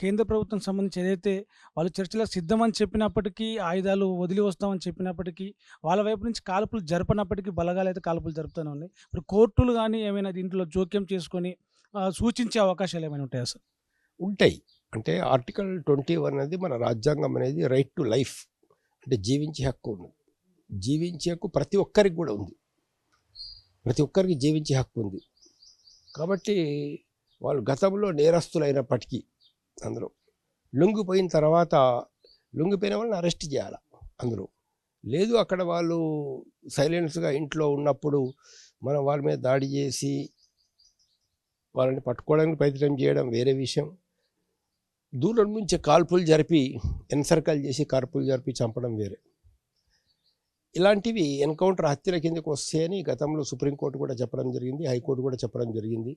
కేంద్ర ప్రభుత్వం సంబంధించి ఏదైతే వాళ్ళు చర్చలకు సిద్ధమని చెప్పినప్పటికీ, ఆయుధాలు వదిలి వస్తామని చెప్పినప్పటికీ, వాళ్ళ వైపు నుంచి కాల్పులు జరపనప్పటికీ బలగాలైతే కాల్పులు జరుపుతూనే ఉన్నాయి. ఇప్పుడు కోర్టులు గాని ఏమైనా దీంట్లో జోక్యం చేసుకొని సూచించే అవకాశాలు ఏమైనా ఉంటాయా సార్? ఉంటాయి. అంటే ఆర్టికల్ 21 అనేది మన రాజ్యాంగం అనేది రైట్ టు లైఫ్, అంటే జీవించే హక్కు ఉంది. జీవించే హక్కు ప్రతి ఒక్కరికి కూడా ఉంది. ప్రతి ఒక్కరికి జీవించే హక్కు ఉంది. కాబట్టి వాళ్ళు గతంలో నేరస్తులైనప్పటికీ అందులో లొంగిపోయిన తర్వాత లొంగిపోయిన వాళ్ళని అరెస్ట్ చేయాలి. అందులో లేదు అక్కడ వాళ్ళు సైలెన్స్గా ఇంట్లో ఉన్నప్పుడు మనం వాళ్ళ మీద దాడి చేసి వాళ్ళని పట్టుకోవడానికి ప్రయత్నం చేయడం వేరే విషయం. దూరం నుంచి కాల్పులు జరిపి ఎన్సర్కల్ చేసి కాల్పులు జరిపి చంపడం వేరే. ఇలాంటివి ఎన్కౌంటర్ హత్యల కిందకు వస్తాయని గతంలో సుప్రీంకోర్టు కూడా చెప్పడం జరిగింది, హైకోర్టు కూడా చెప్పడం జరిగింది.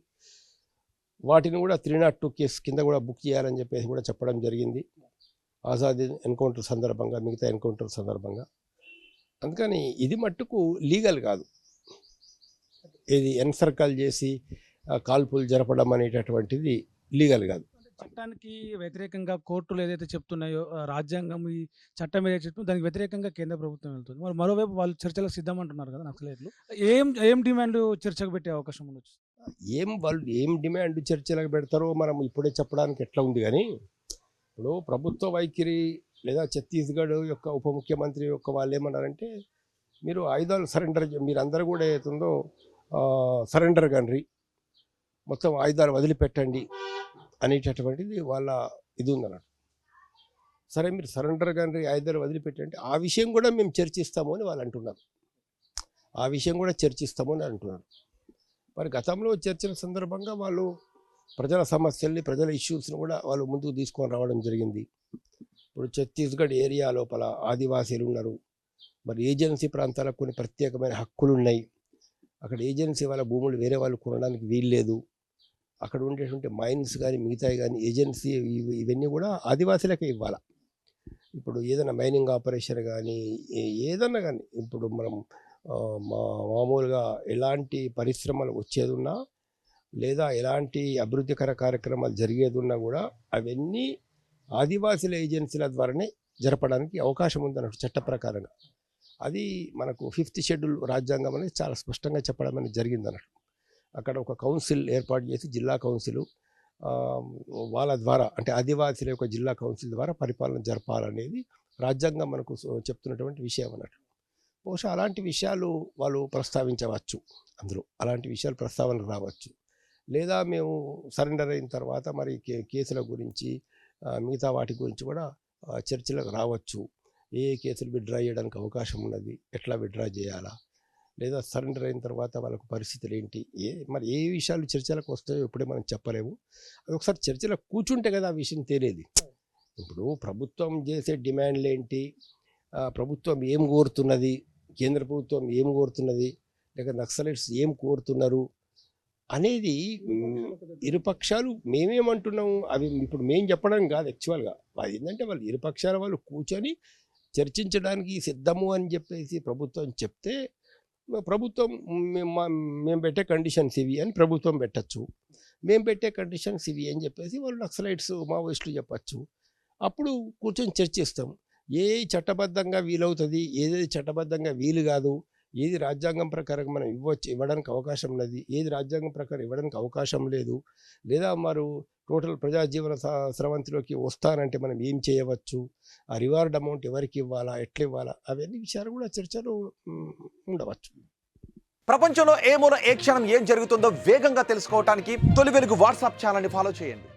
వాటిని కూడా 302 కేసు కింద కూడా బుక్ చేయాలని చెప్పేసి కూడా చెప్పడం జరిగింది ఆజాద్ ఎన్కౌంటర్ సందర్భంగా, మిగతా ఎన్కౌంటర్ సందర్భంగా. అందుకని ఇది మట్టుకు లీగల్ కాదు. ఇది ఎన్సర్కల్ చేసి కాల్పులు జరపడం అనేటటువంటిది లీగల్ కాదు. చట్టానికి వ్యతిరేకంగా కోర్టులు ఏదైతే చెప్తున్నాయో, రాజ్యాంగం ఈ చట్టం ఏదైతే చెప్తుందో దానికి వ్యతిరేకంగా కేంద్ర ప్రభుత్వం వెళ్తుంది. మరి మరోవైపు వాళ్ళు చర్చలకు సిద్ధం అంటున్నారు కదా నక్సలైట్లు. ఏం ఏం డిమాండ్ చర్చకు పెట్టే అవకాశం ఉండొచ్చు? వాళ్ళు ఏం డిమాండ్ చర్చలకు పెడతారో మనం ఇప్పుడే చెప్పడానికి ఎట్లా ఉంది. కానీ ఇప్పుడు ప్రభుత్వ వైఖరి లేదా ఛత్తీస్గఢ్ యొక్క ఉప ముఖ్యమంత్రి యొక్క వాళ్ళు ఏమన్నారంటే, మీరు ఆయుధాలు సరెండర్, మీరు అందరూ కూడా ఏతుందో సరెండర్ కండ్రి, మొత్తం ఆయుధాలు వదిలిపెట్టండి అనేటటువంటిది వాళ్ళ ఇది ఉందన్నట్టు. సరే మీరు సరెండర్ కండ్రి, ఆయుధాలు వదిలిపెట్టండి, ఆ విషయం కూడా మేము చర్చిస్తాము అని వాళ్ళు అంటున్నారు. ఆ విషయం కూడా చర్చిస్తాము అని అంటున్నారు. మరి గతంలో చర్చల సందర్భంగా వాళ్ళు ప్రజల సమస్యల్ని, ప్రజల ఇష్యూస్ని కూడా వాళ్ళు ముందుకు తీసుకొని రావడం జరిగింది. ఇప్పుడు ఛత్తీస్గఢ్ ఏరియా లోపల ఆదివాసీలు ఉన్నారు. మరి ఏజెన్సీ ప్రాంతాలకు కొన్ని ప్రత్యేకమైన హక్కులు ఉన్నాయి. అక్కడ ఏజెన్సీ వాళ్ళ భూములు వేరే వాళ్ళు కొనడానికి వీల్లేదు. అక్కడ ఉండేటువంటి మైన్స్ కానీ మిగతాయి కానీ ఏజెన్సీ ఇవన్నీ కూడా ఆదివాసీలకే ఇవ్వాలి. ఇప్పుడు ఏదైనా మైనింగ్ ఆపరేషన్ కానీ ఏదన్నా కానీ, ఇప్పుడు మనం మామూలుగా ఎలాంటి పరిశ్రమలు వచ్చేది ఉన్నా లేదా ఎలాంటి అభివృద్ధికర కార్యక్రమాలు జరిగేది ఉన్నా కూడా అవన్నీ ఆదివాసీల ఏజెన్సీల ద్వారానే జరపడానికి అవకాశం ఉందన్నట్టు చట్ట ప్రకారంగా. అది మనకు 5th షెడ్యూల్ రాజ్యాంగం అనేది చాలా స్పష్టంగా చెప్పడం అనేది జరిగింది అన్నట్టు. అక్కడ ఒక కౌన్సిల్ ఏర్పాటు చేసి, జిల్లా కౌన్సిల్ వాళ్ళ ద్వారా, అంటే ఆదివాసీల యొక్క జిల్లా కౌన్సిల్ ద్వారా పరిపాలన జరపాలనేది రాజ్యాంగం మనకు చెప్తున్నటువంటి విషయం అన్నట్టు. బహుశా అలాంటి విషయాలు వాళ్ళు ప్రస్తావించవచ్చు. అందులో అలాంటి విషయాలు ప్రస్తావనకు రావచ్చు. లేదా మేము సరెండర్ అయిన తర్వాత మరి కేసుల గురించి మిగతా వాటి గురించి కూడా చర్చలకు రావచ్చు. ఏ కేసులు విత్డ్రా చేయడానికి అవకాశం ఉన్నది, ఎట్లా విత్డ్రా చేయాలా, లేదా సరెండర్ అయిన తర్వాత వాళ్ళకు పరిస్థితులు ఏంటి, మరి ఏ విషయాలు చర్చలకు వస్తాయో ఇప్పుడే మనం చెప్పలేము. అది ఒకసారి చర్చలకు కూర్చుంటే కదా ఆ విషయం తేలేది. ఇప్పుడు ప్రభుత్వం చేసే డిమాండ్లు ఏంటి, ప్రభుత్వం ఏం కోరుతున్నది, కేంద్ర ప్రభుత్వం ఏం కోరుతున్నది, లేక నక్సలైట్స్ ఏం కోరుతున్నారు అనేది ఇరుపక్షాలు మేమేమంటున్నాము అవి ఇప్పుడు మేము చెప్పడం కాదు. యాక్చువల్గా ఏంటంటే వాళ్ళు ఇరుపక్షాల వాళ్ళు కూర్చొని చర్చించడానికి సిద్ధము అని చెప్పేసి ప్రభుత్వం చెప్తే, ప్రభుత్వం మేము పెట్టే కండిషన్స్ ఇవి అని ప్రభుత్వం పెట్టచ్చు, మేము పెట్టే కండిషన్స్ ఇవి అని చెప్పేసి వాళ్ళు నక్సలైట్స్ మావోయిస్టులు చెప్పచ్చు. అప్పుడు కూర్చొని చర్చిస్తాం. ఏది చట్టబద్ధంగా వీలవుతుంది, ఏది చట్టబద్ధంగా వీలు కాదు, ఏది రాజ్యాంగం ప్రకారం మనం ఇవ్వడానికి అవకాశం ఉన్నది, ఏది రాజ్యాంగం ప్రకారం ఇవ్వడానికి అవకాశం లేదు, లేదా మరి టోటల్ ప్రజాజీవన స్రవంతిలోకి వస్తానంటే మనం ఏం చేయవచ్చు, ఆ రివార్డ్ అమౌంట్ ఎవరికి ఇవ్వాలా, ఎట్లా ఇవ్వాలా, అవన్నీ విషయాలు కూడా చర్చలు ఉండవచ్చు. ప్రపంచంలో ఏ మూల ఏ క్షణం ఏం జరుగుతుందో వేగంగా తెలుసుకోవడానికి తొలి వెలుగు వాట్సాప్ ఛానల్ని ఫాలో చేయండి.